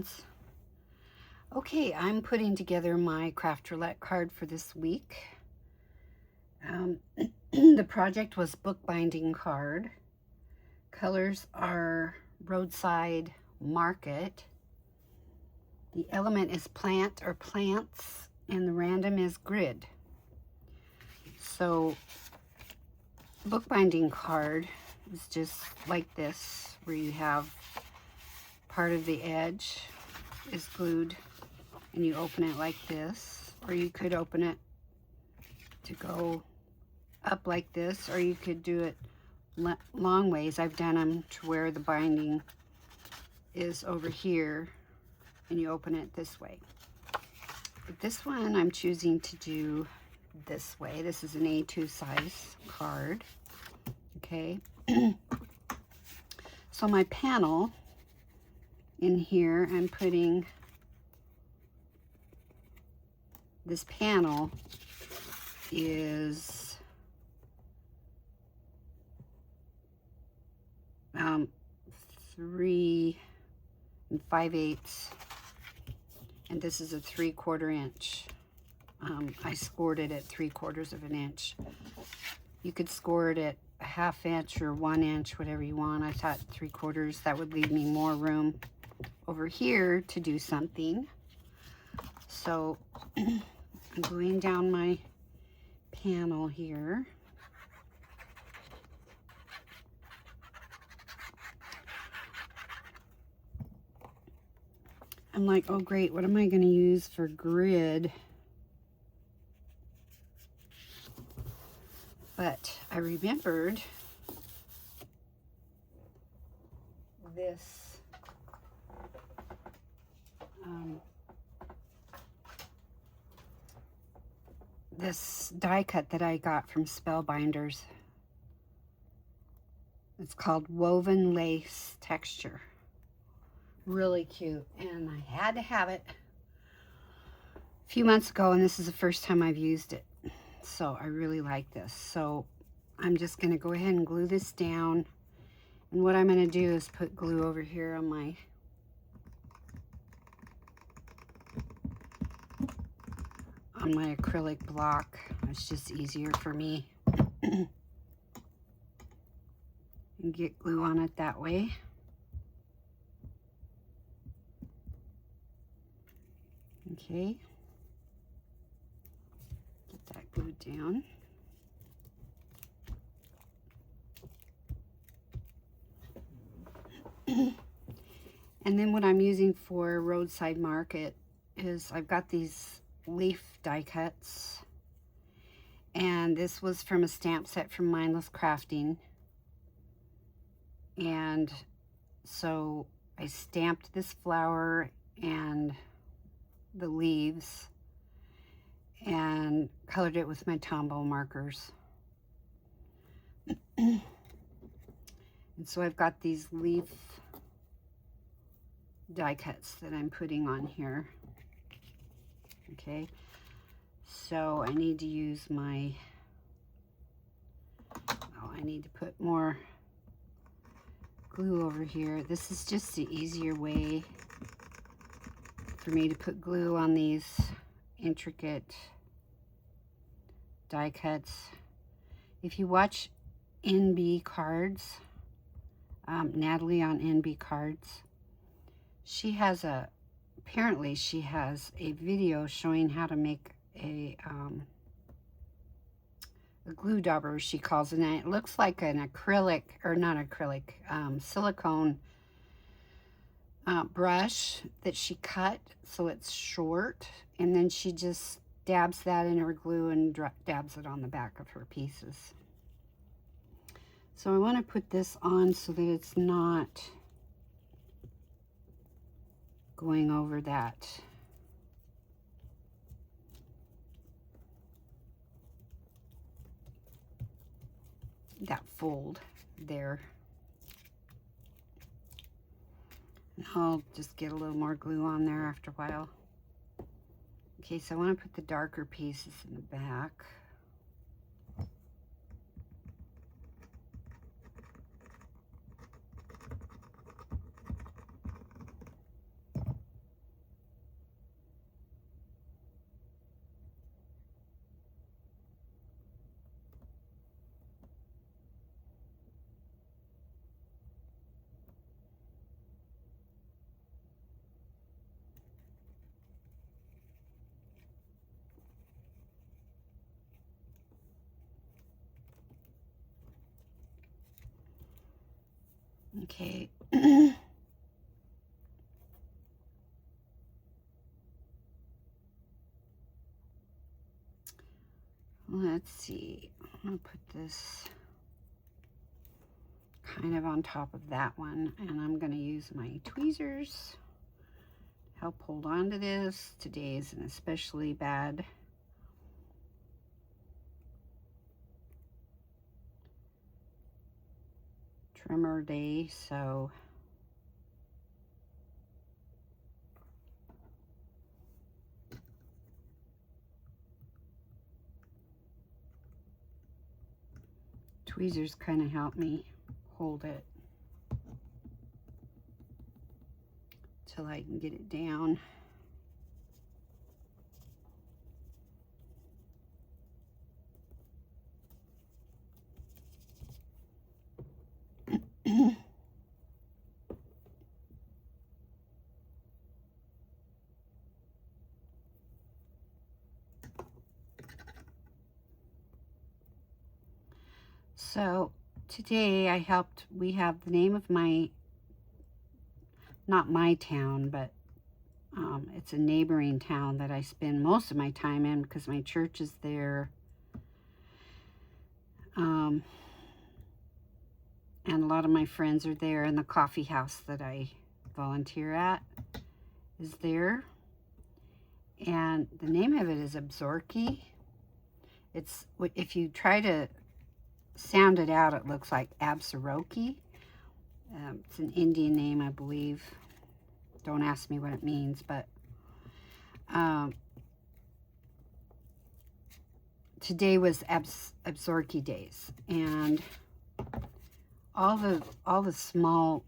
friends. Okay, I'm putting together my Craft Roulette card for this week. The project was bookbinding card. Colors are Roadside Market. The element is plant or plants, and the random is grid. So, bookbinding card is just like this, where you have part of the edge is glued and you open it like this, or you could open it to go up like this, or you could do it long ways. I've done them to where the binding is over here and you open it this way. But this one I'm choosing to do this way. This is an A2 size card. Okay. So my panel in here, I'm putting this panel is 3 5/8, and this is a 3/4 inch. I scored it at 3/4 of an inch. You could score it at a 1/2 inch or 1 inch, whatever you want. I thought 3/4, that would leave me more room over here to do something. So I'm gluing down my panel here. I'm like, oh great, what am I going to use for grid? But I remembered this this die cut that I got from Spellbinders. It's called Woven Lace Texture. Really cute, and I had to have it a few months ago, and this is the first time I've used it. So I really like this. So I'm just going to go ahead and glue this down. And what I'm going to do is put glue over here on my acrylic block. It's just easier for me. And get glue on it that way. Okay. Get that glued down. And then what I'm using for Roadside Market is I've got these leaf die cuts, and this was from a stamp set from Mindless Crafting, and so I stamped this flower and the leaves and colored it with my Tombow markers. And so I've got these leaf die cuts that I'm putting on here. Okay, so I need to use my, I need to put more glue over here. This is just the easier way for me to put glue on these intricate die cuts. If you watch NB Cards, Natalie on NB Cards, she has apparently she has a video showing how to make a glue dauber, she calls it, and it looks like an acrylic, or not acrylic, silicone brush that she cut so it's short, and then she just dabs that in her glue and dabs it on the back of her pieces. So I want to put this on so that it's not going over that fold there. And I'll just get a little more glue on there after a while. Okay, so I want to put the darker pieces in the back. Okay. Let's see. I'm going to put this kind of on top of that one, and I'm going to use my tweezers to help hold on to this. Today is an especially bad trimmer day, so tweezers kind of help me hold it till I can get it down. So today we have the name of not my town, but it's a neighboring town that I spend most of my time in because my church is there. And a lot of my friends are there, and the coffee house that I volunteer at is there. And the name of it is Absorki. It's, if you try to sound it out, it looks like Absaroki. It's an Indian name, I believe. Don't ask me what it means, but today was Absorki days, and all the small,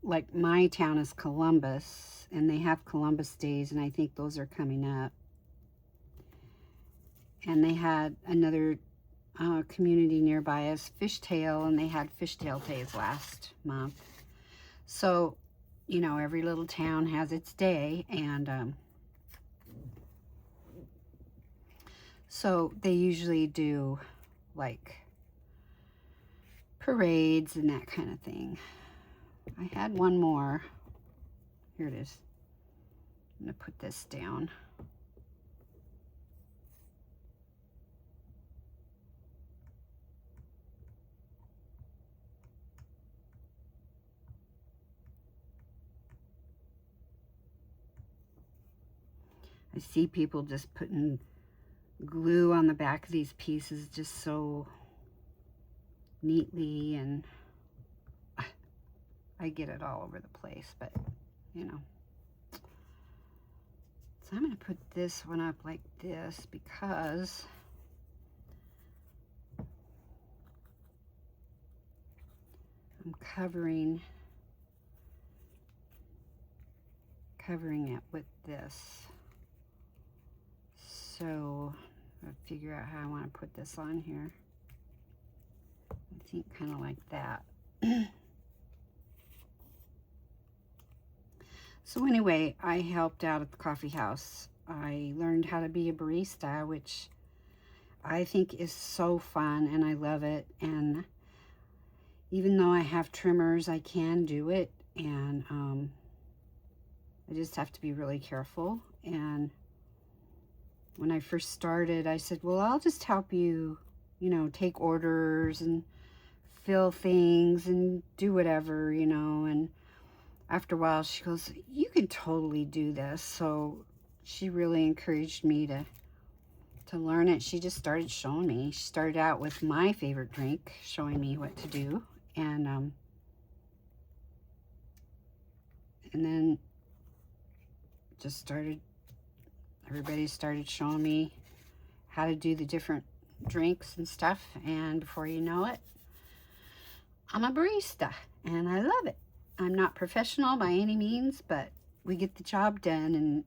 like my town is Columbus, and they have Columbus days, and I think those are coming up. And they had another community nearby us, Fishtail, and they had Fishtail days last month. So, you know, every little town has its day, and so they usually do like parades and that kind of thing. I had one more. Here it is. I'm gonna put this down. I see people just putting glue on the back of these pieces just so neatly, and I get it all over the place, but you know. So I'm going to put this one up like this because I'm covering it with this. So I'll figure out how I want to put this on here. I think kind of like that. So anyway, I helped out at the coffee house. I learned how to be a barista, which I think is so fun, and I love it. And even though I have trimmers, I can do it, and I just have to be really careful. And when I first started, I said, well, I'll just help you, you know, take orders and fill things and do whatever, you know. And after a while, she goes, you can totally do this. So she really encouraged me to learn it. She just started showing me. She started out with my favorite drink, showing me what to do. And then just started, everybody started showing me how to do the different drinks and stuff. And before you know it, I'm a barista, and I love it. I'm not professional by any means, but we get the job done, and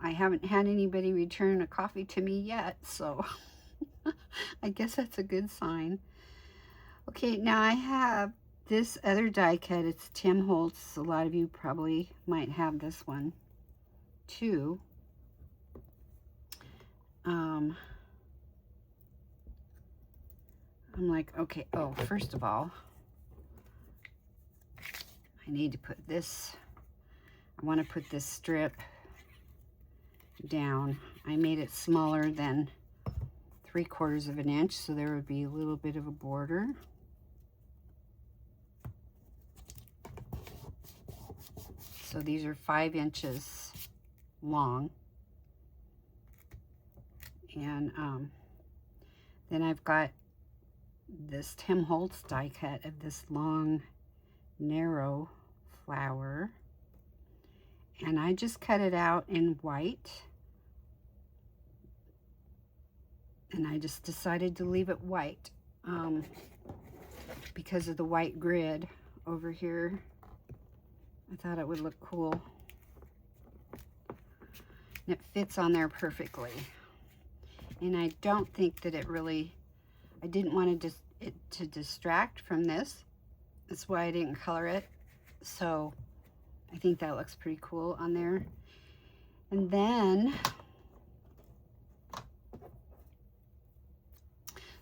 I haven't had anybody return a coffee to me yet, so I guess that's a good sign. Okay, now I have this other die cut. It's Tim Holtz. A lot of you probably might have this one too. I'm like, okay, oh, first of all, I need to put this, I want to put this strip down. I made it smaller than 3/4 of an inch, so there would be a little bit of a border. So these are 5 inches long. And then I've got this Tim Holtz die cut of this long, narrow flower. And I just cut it out in white. And I just decided to leave it white because of the white grid over here. I thought it would look cool. And it fits on there perfectly. And I don't think that it really, I didn't want it to distract from this. That's why I didn't color it. So I think that looks pretty cool on there. And then,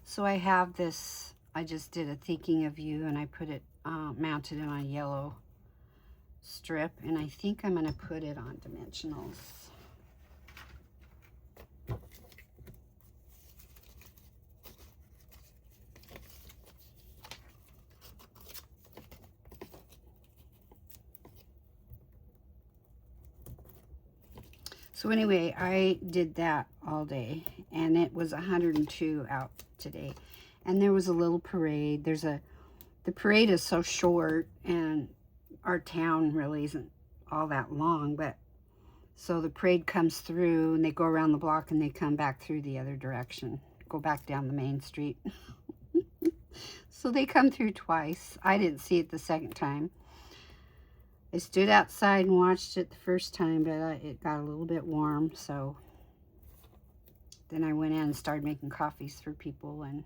so I have this, I just did a thinking of you, and I put it, mounted it on a yellow strip, and I think I'm going to put it on dimensionals. So anyway, I did that all day, and it was 102 out today. And there was a little parade. The parade is so short, and our town really isn't all that long, but so the parade comes through, and they go around the block, and they come back through the other direction, go back down the main street. So they come through twice. I didn't see it the second time. I stood outside and watched it the first time, but it got a little bit warm, so then I went in and started making coffees for people. And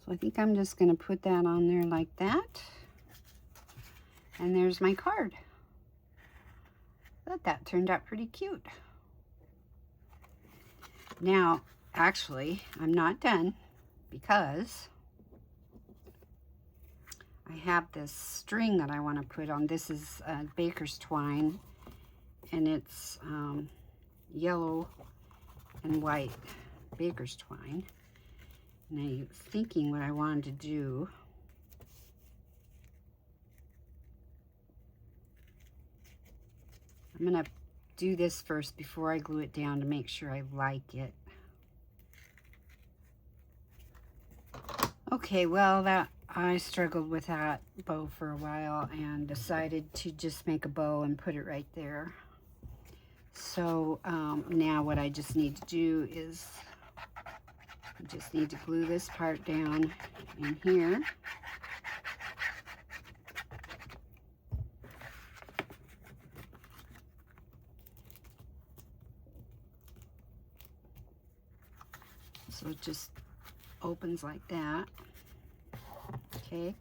so I think I'm just going to put that on there like that. And there's my card. But that turned out pretty cute. Now, actually, I'm not done, because I have this string that I want to put on. This is baker's twine, and it's yellow and white baker's twine. And I was thinking what I wanted to do. I'm going to do this first before I glue it down to make sure I like it. Okay, well, I struggled with that bow for a while and decided to just make a bow and put it right there. So now what I just need to do is I just need to glue this part down in here. So it just opens like that. Okay.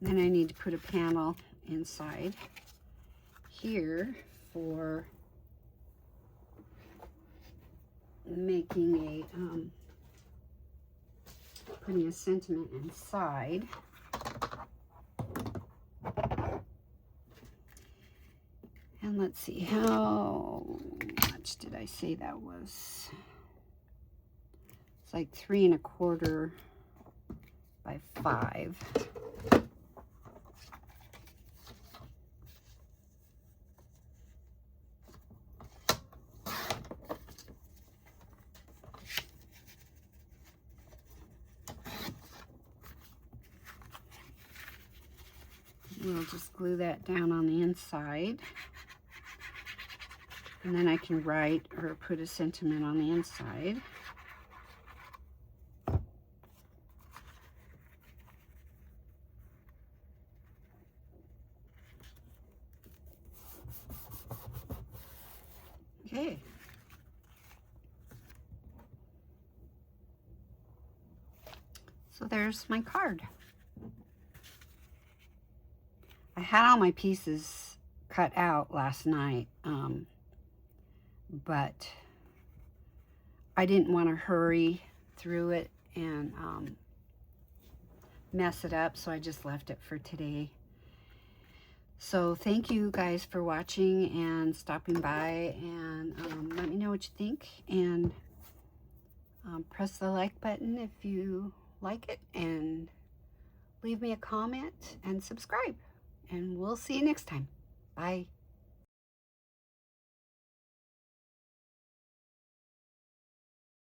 Then I need to put a panel inside here for making a putting a sentiment inside. And let's see, how much did I say that was? It's like 3 1/4 by 5. We'll just glue that down on the inside. And then I can write or put a sentiment on the inside. Okay. So there's my card. I had all my pieces cut out last night, but I didn't want to hurry through it and mess it up, so I just left it for today. So thank you guys for watching and stopping by, and let me know what you think, and press the like button if you like it, and leave me a comment and subscribe, and we'll see you next time. Bye.